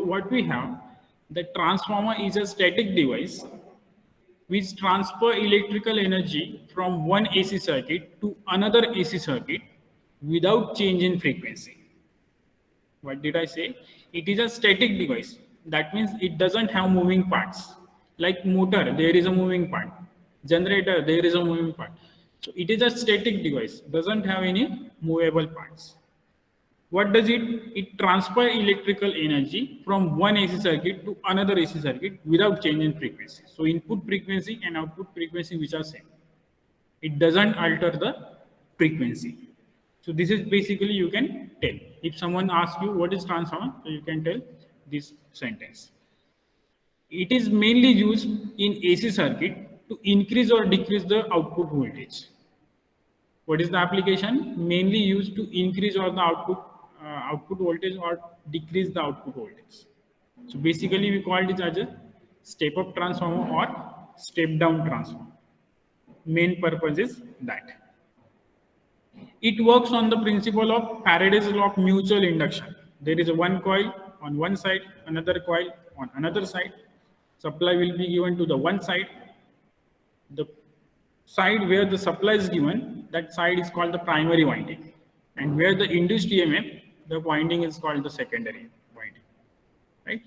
what we have, the transformer is a static device which transfer electrical energy from one AC circuit to another AC circuit without change in frequency. What did I say? It is a static device. That means it doesn't have moving parts. Like motor, there is a moving part. Generator, there is a moving part. So it is a static device, doesn't have any movable parts. What does it? It transfer electrical energy from one AC circuit to another AC circuit without change in frequency. So input frequency and output frequency which are same. It doesn't alter the frequency. So this is basically you can tell. If someone asks you what is transformer, so you can tell this sentence. It is mainly used in AC circuit to increase or decrease the output voltage. What is the application? Mainly used to increase or the output voltage or decrease the output voltage. So basically we call it as a step up transformer or step down transformer. Main purpose is that. It works on the principle of Faraday's law of mutual induction. There is a one coil on one side, another coil on another side. Supply will be given to the one side. The side where the supply is given, that side is called the primary winding. And where the induced EMF, the winding is called the secondary winding. Right?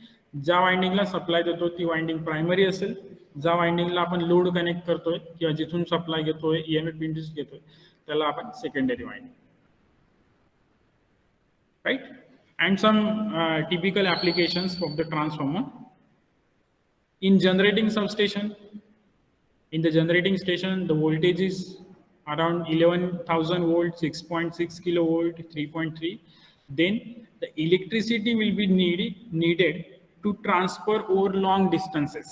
ज्या वाइंडिंगला supply देतो ती winding primary असेल, ज्या वाइंडिंगला आपण load connect करतोय किंवा जिथून supply घेतोय ईएमएफ इंड्यूस घेतोय त्याला आपण secondary winding. Right? And some typical applications of the transformer. In generating substation, in the generating station, the voltage is around 11,000 volts, 6.6 kilovolt, 3.3. Then the electricity will be needed to transfer over long distances.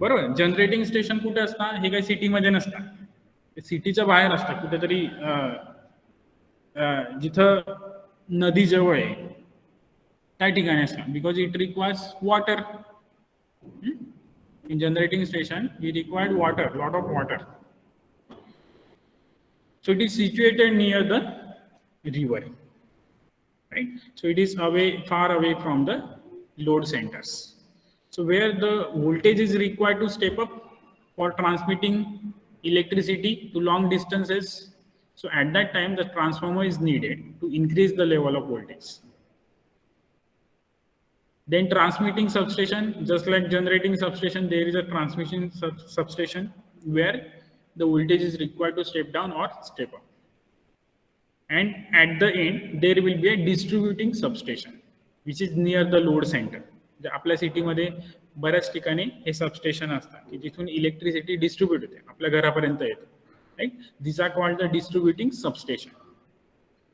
बरोबर. Generating station कुठे असतात? हे काही सिटीमध्ये नसतात, सिटीच्या बाहेर असतात, कुठेतरी जिथं नदी जवळ आहे त्या ठिकाणी असतात. Because it requires water. In generating station, we required water, lot of water. So it is situated near the river, right? So it is far away from the load centers. So where the voltage is required to step up for transmitting electricity to long distances. So at that time, the transformer is needed to increase the level of voltage. Then transmitting substation, just like generating substation, there is a transmission substation where the voltage is required to step down or step up. And at the end, there will be a distributing substation, which is near the load center. आपल्या सिटीमध्ये बऱ्याच ठिकाणी हे substation असतात की जिथून electricity distribute होते, आपल्या घरापर्यंत येते. Right? These are called the distributing substation.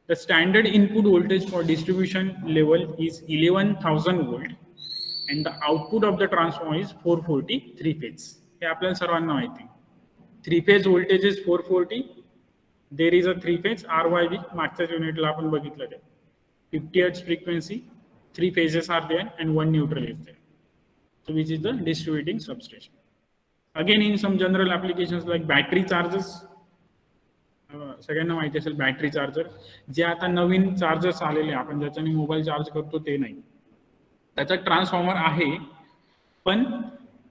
The standard input voltage for distribution level is 11,000 volt and the output of the transformer is 440 3 phase. हे आपल्याला सर्वांना माहिती. 3 phase voltage is 440. There is a 3 phase RYB. मागच्या युनिटला आपण बघितलं ते 50 Hz frequency, 3 phases are there and 1 neutral is there. So which is the distributing substation. Again, in some general applications like battery chargers, सगळ्यांना माहिती असेल battery charger, जे आता नवीन chargers आलेले आपण ज्याच्याने मोबाईल चार्ज करतो ते नाही, त्याचा ट्रान्सफॉर्मर आहे पण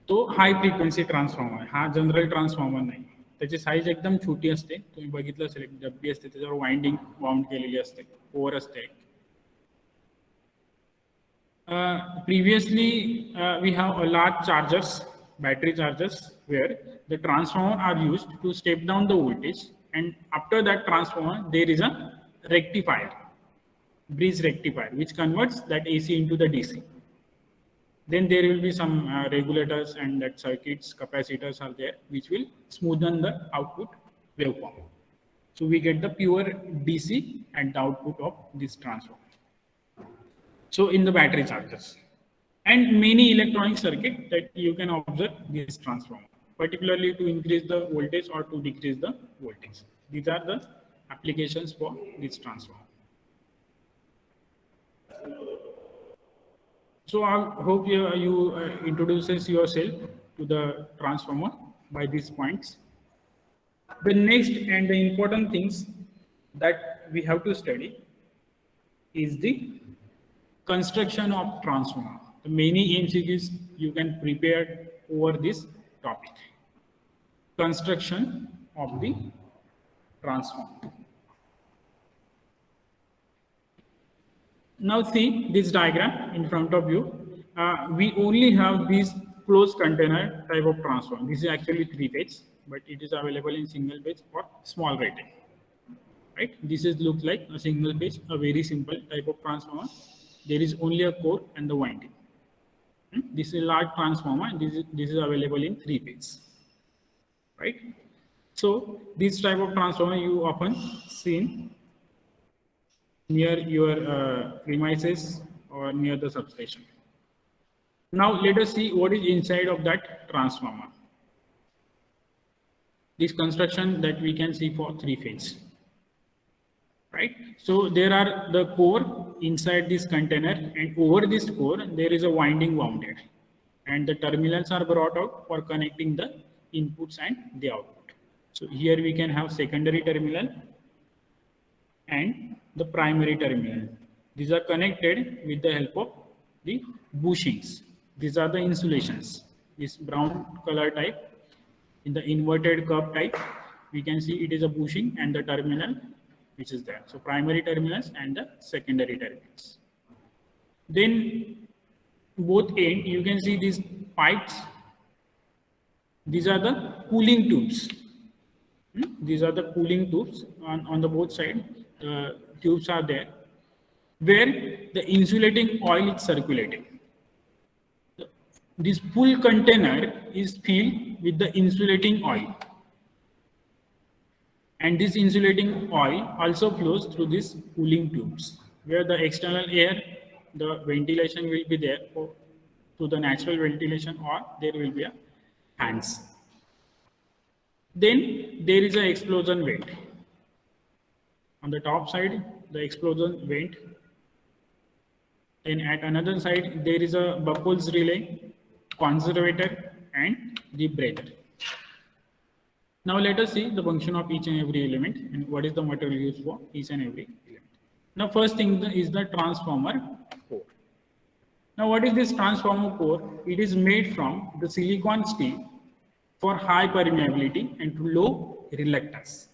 तो हाय फ्रिक्वेन्सी ट्रान्सफॉर्मर, हा जनरल ट्रान्सफॉर्मर नाही. त्याची साईज एकदम छोटी असते, तुम्ही बघितलं असेल, एक डब्बी असते त्याच्यावर वाइंडिंग वाउंड केलेली असते, ओव्हर असते. Previously we have a large chargers, battery chargers, where the transformer are used to step down the voltage. And after that transformer, there is a rectifier, bridge rectifier, which converts that AC into the DC. Then there will be some regulators and that circuits, capacitors are there, which will smoothen the output waveform. So we get the pure DC at the output of this transformer. So in the battery chargers and many electronic circuit that you can observe this transformer, particularly to increase the voltage or to decrease the voltage. These are the applications for this transformer. So I hope you introduces yourself to the transformer by these points. The next and the important things that we have to study is the construction of transformer. The many MCQs you can prepare over this topic. Construction of the transformer. Now see this diagram in front of you. We only have this closed container type of transformer. This is actually 3-phase, but it is available in single phase or small rating. Right? This is looks like a single phase, a very simple type of transformer. There is only a core and the winding. This is a large transformer. This is available in 3-phase. Right? So this type of transformer you often seen near your premises or near the substation. Now let us see what is inside of that transformer. This construction that we can see for 3-phase. Right? So there are the core inside this container, and over this core there is a winding wounded, and the terminals are brought out for connecting the inputs and the output. So here we can have secondary terminal and the primary terminal. These are connected with the help of the bushings. These are the insulations. This brown color type in the inverted curve type, we can see it is a bushing and the terminal which is there. So primary terminals and the secondary terminals. Then both end you can see these pipes. These are the cooling tubes. These are the cooling tubes on the both sides. Tubes are there where the insulating oil is circulating. This full container is filled with the insulating oil, and this insulating oil also flows through these cooling tubes where the external air, the ventilation will be there to the natural ventilation, or there will be a fans. Then there is an explosion vent. On the top side, the explosion vent. Then at another side, there is a Buchholz relay, conservator, and the breather. Now let us see the function of each and every element and what is the material used for each and every element. Now first thing is the transformer core. Now what is this transformer core? It is made from the silicon steel for high permeability and low reluctance.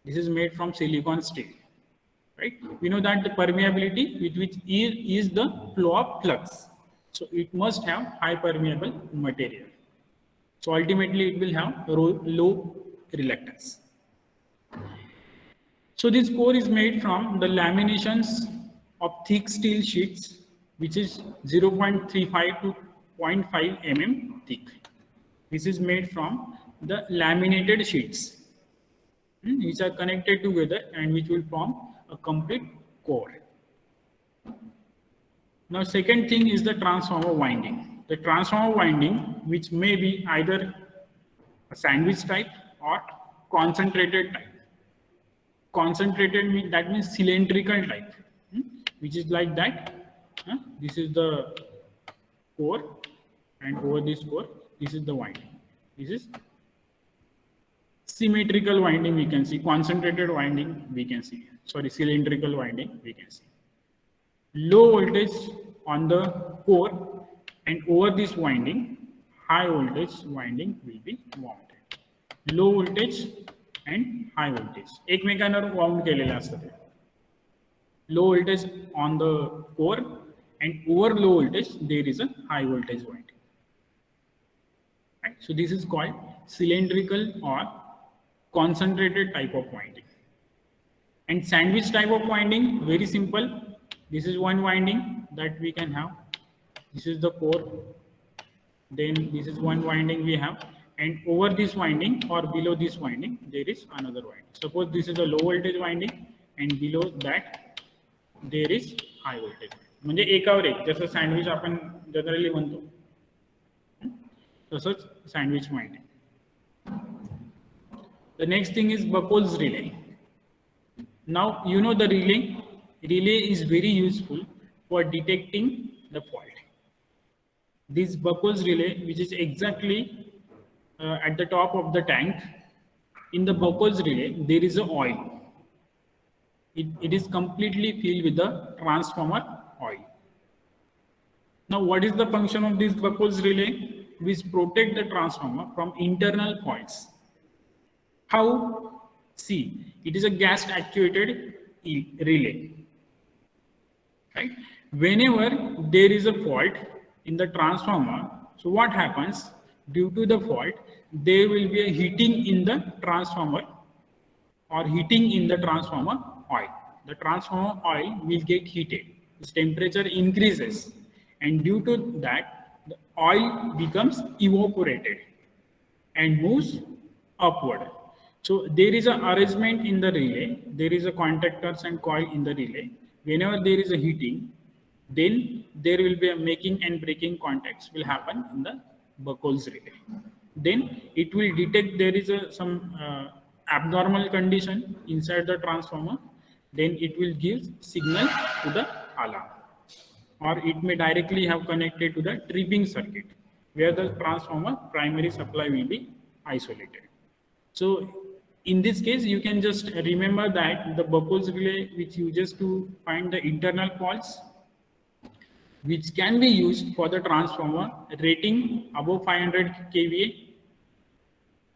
This is made from silicon steel. Right? We know that the permeability with which is the flow of flux. So it must have high permeable material. So ultimately it will have low reluctance. So this core is made from the laminations of thick steel sheets, which is 0.35 to 0.5 mm thick. This is made from the laminated sheets, which are connected together and which will form a complete core. Now second thing is the transformer winding. The transformer winding, which may be either a sandwich type or concentrated type. Concentrated that means cylindrical type, which is like that. This is the core, and over this core, this is the winding. This is symmetrical winding we can see, concentrated winding we can see, sorry, cylindrical winding we can see. Low voltage on the core, and over this winding, high voltage winding will be wound. Low voltage and high voltage एकमेकांवर wound केलेले असतात. Low voltage on the core, and over low voltage there is a high voltage winding. Right? So this is called cylindrical or concentrated type of winding. And sandwich type of winding, very simple. This is one winding that we can have. This is the core. Then this is one winding we have. And over this winding or below this winding, there is another winding. Suppose this is a low voltage winding, and below that there is high voltage. म्हणजे एकावर एक, जसं sandwich आपण generally म्हणतो तसंच sandwich winding. The next thing is Buchholz relay. Now you know the relay. Relay is very useful for detecting the fault. This Buchholz relay, which is exactly at the top of the tank, in the Buchholz relay there is a oil. It is completely filled with the transformer oil. Now, what is the function of this Buckles relay? Which protect the transformer from internal faults. How? See, it is a gas actuated relay. Right? Whenever there is a fault in the transformer, so what happens? Due to the fault, there will be a heating in the transformer or heating in the transformer oil. The transformer oil will get heated. Its temperature increases, and due to that, the oil becomes evaporated and moves upward. So there is an arrangement in the relay. There is a contactors and coil in the relay. Whenever there is a heating, then there will be a making and breaking contacts will happen in the Buckles relay. Then it will detect there is some abnormal condition inside the transformer. Then it will give signal to the alarm, or it may directly have connected to the tripping circuit where the transformer primary supply will be isolated. So in this case, you can just remember that the Buckles relay which uses to find the internal faults, which can be used for the transformer rating above 500 kVA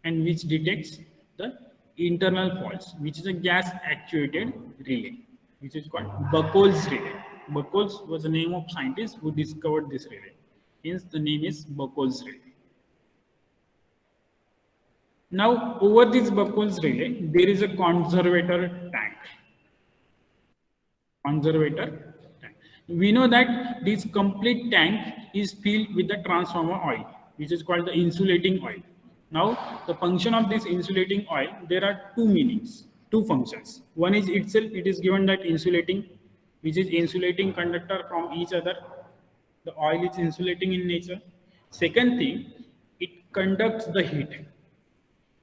and which detects the internal faults, which is a gas actuated relay, which is called Buckles relay. Buckles was the name of scientist who discovered this relay. Hence the name is Buckles relay. Now over this Buckles relay, there is a conservator tank. Conservator tank. We know that this complete tank is filled with the transformer oil, which is called the insulating oil. Now, the function of this insulating oil, there are two meanings, two functions. One is itself, it is given that insulating, which is insulating conductor from each other. The oil is insulating in nature. Second thing, it conducts the heat.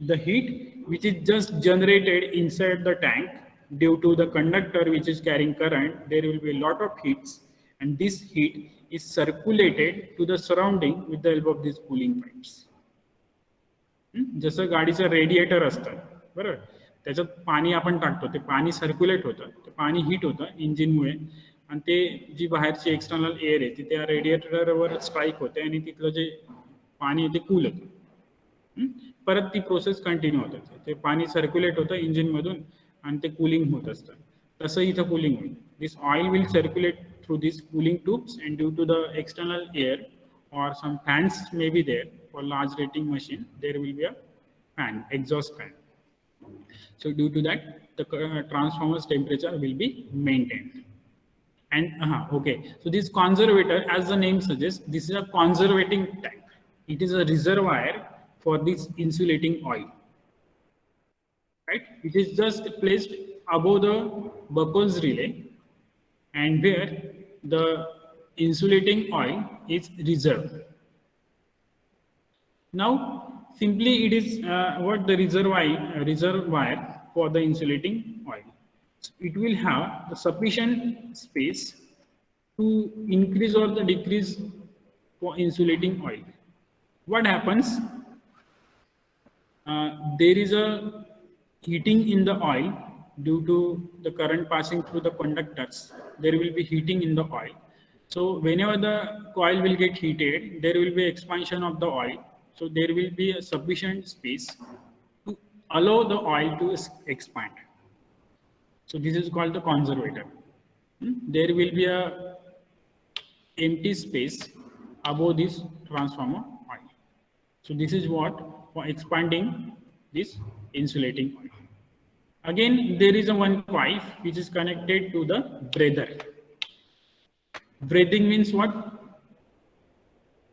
The heat which is just generated inside the tank due to the conductor which is carrying current, there will be a lot of heats, and this heat is circulated to the surrounding with the help of these cooling pipes. जसं गाडीचं radiator असतं बरोबर, त्याच्यात पाणी आपण टाकतो, ते पाणी सर्क्युलेट होतं, ते पाणी हीट होतं इंजिनमुळे, आणि ते जी बाहेरची एक्सटर्नल एअर आहे ती त्या रेडिएटरवर स्ट्राईक होते आणि तिथलं जे पाणी आहे ते कूल होतं. परत ती प्रोसेस कंटिन्यू होत असते, ते पाणी सर्क्युलेट होतं इंजिनमधून आणि ते कूलिंग होत असतं. तसं इथं कूलिंग होईल. This oil will circulate through this cooling tubes, and due to the external air or some fans may be there for large rating machine, there will be a fan, exhaust fan. So due to that, the transformer's temperature will be maintained. And okay, so this conservator, as the name suggests, this is a conservating tank. It is a reservoir for this insulating oil. Right? It is just placed above the Buckles relay, and where the insulating oil is reserved. Now, simply it is what the reservoir for the insulating oil. So it will have the sufficient space to increase or the decrease for insulating oil. What happens? There is a heating in the oil due to the current passing through the conductors. There will be heating in the oil. So whenever the coil will get heated, there will be expansion of the oil. So there will be a sufficient space to allow the oil to expand. So this is called the conservator. There will be a empty space above this transformer oil. So this is what for expanding this insulating oil. Again, there is a one pipe which is connected to the breather. Breathing means what?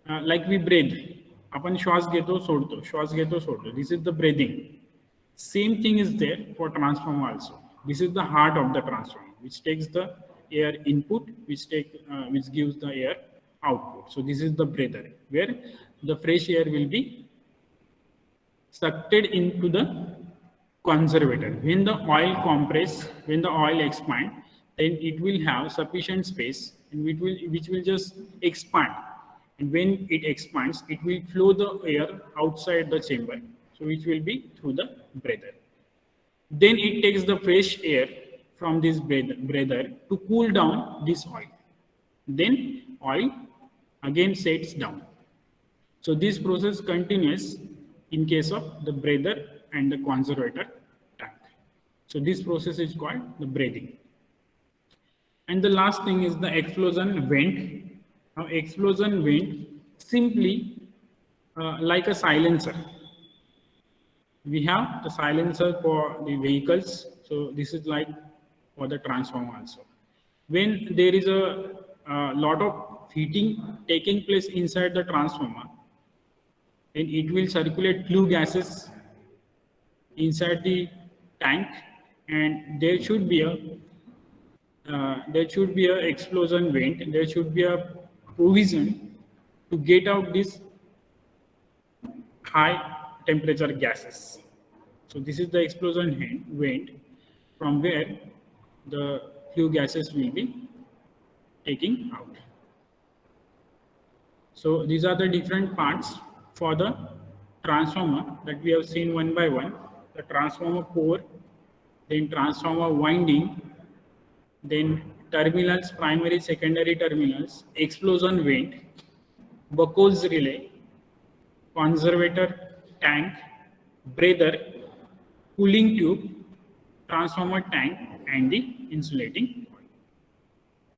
Like we breathe. आपण श्वास घेतो सोडतो, श्वास घेतो सोडतो. This is the breathing. Same thing is there for transformer also. This is the heart of the transformer, which takes the air input, which gives the air output. So this is the breather, where the fresh air will be sucked into the conservator. When the oil compress, when the oil expand, then it will have sufficient space, and which will just expand. And when it expands, it will flow the air outside the chamber, so which will be through the breather. Then it takes the fresh air from this breather to cool down this oil. then oil again sets down. So this process continues in case of the breather and the conservator tank. So this process is called the breathing. And the last thing is the explosion vent. Now explosion vent simply like a silencer. We have the silencer for the vehicles. So this is like for the transformer also. When there is a lot of heating taking place inside the transformer, then it will circulate flue gases inside the tank, and there should be a explosion vent. There should be a provision to get out this high temperature gases. So this is the explosion vent from where the flue gases will be taking out. So these are the different parts for the transformer that we have seen one by one. The transformer core, then transformer winding, then terminals, primary, secondary terminals, explosion vent, Buckles relay, conservator tank, breather, cooling tube, transformer tank, and the insulating